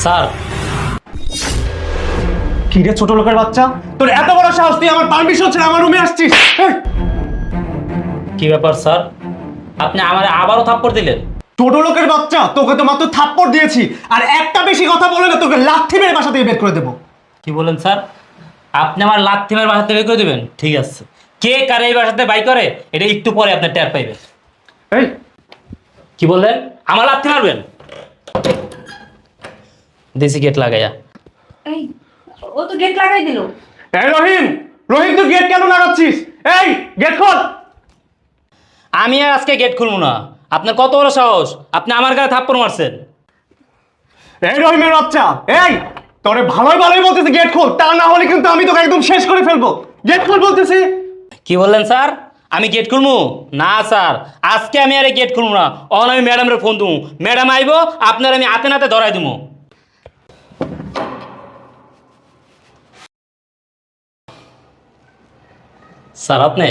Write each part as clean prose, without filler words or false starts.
Sir, কি রে ছোট লোকের বাচ্চা, তোর এত বড় সাহস, তুই আমার পারমিশন ছাড়া আমার রুমে আসছিস? এই, কি ব্যাপার স্যার? আপনি আমারে আবারও থাপ্পড় দিলেন? ছোট লোকের বাচ্চা, তোকে তো মাত্র থাপ্পড় দিয়েছি, আর একটা বেশি কথা বলে না তোকে লাথি মেরে বাসা থেকে বের করে দেবো। কি বলেন স্যার? আপনি আমার লাথি মেরে বাসাতে বের করে দেবেন? ঠিক আছে, কে কারে এই বাসাতে বাই করে এটা একটু পরে আপনি টের পাইবেন। এই, কি বললেন? আমার লাথি মারবেন? দেশি গেট লাগাইয়া। এই, ও তো গেট লাগাই দিল। এই রহিম, রহিম তুই গেট কেন লাগাচ্ছিস? এই গেট খোল। আমি আর আজকে গেট খুলবো না। আপনার কত বড় সাহস, আপনি আমার গায়ে থাপ্পড় মারছেন? এই রহিমের বাচ্চা, এই তোরে ভালোই ভালোই বলতেছি গেট খোল, তা না হলে কিন্তু আমি তোকে একদম শেষ করে ফেলবো। গেট খোল বলতেছি। কি বললেন স্যার? আমি গেট খুলবো না স্যার, আজকে আমি আর গেট খুলবো না। অন আমি ম্যাডামের ফোন দেবো, ম্যাডাম আইবো, আপনার আমি হাতে নাতে ধরাই দেবো। স্যার আপনি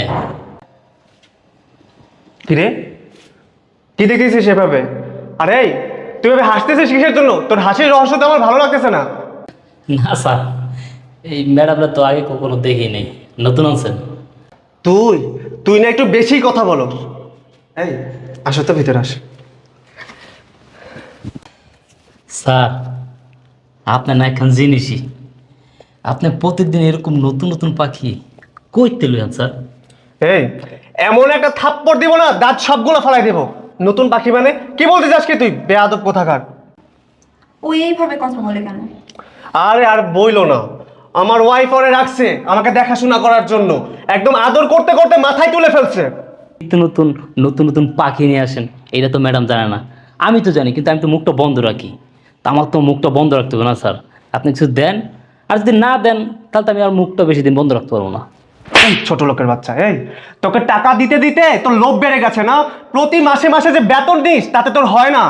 কি রে, কি দেখতেছিস সেভাবে? আরে এই, তুই এভাবে হাসতেছিস কিসের জন্য? তোর হাসির রহস্য তো আমার ভালো লাগতেছে না। না স্যার, এই ম্যাডামরা তো আগে কখনো দেখি নেই, নতুন আছেন। তুই তুই না একটু বেশি কথা বলো। এই আসো তো, ভিতরে আস। স্যার, আপনার না এখন জিনিসই, আপনি প্রতিদিন এরকম নতুন নতুন পাখি কইতে লইয়ান স্যার। এই এমন একটা থাপ্পড় দিব না, দাঁত সবগুলো ফালাই দেবো। নতুন পাখি মানে কি বলতে চাস কি তুই, বেয়াদব কোথাকার? ও এইভাবে কথা বলে কেন? আরে আর বইলো না, আমার ওয়াইফ ওরে রাখছে আমাকে দেখাশোনা করার জন্য, একদম আদর করতে করতে মাথায় তুলে ফেলছে। নতুন নতুন নতুন নতুন পাখি নিয়ে আসেন, এটা তো ম্যাডাম জানে না। আমি তো জানি, কিন্তু আমি তো মুখটা বন্ধ রাখি। তা আমার তো মুখটা বন্ধ রাখতে হবে না স্যার। আপনি কিছু দেন, আর যদি না দেন তাহলে তো আমি আর মুখটা বেশি দিন বন্ধ রাখতে পারবো না। এই ছোট লোকের বাচ্চা, এই তোকে টাকা দিতে দিতে তোর লোভ বেড়ে গেছে না? প্রতি মাসে মাসে যে বেতন দিস তাতে তোর হয় না।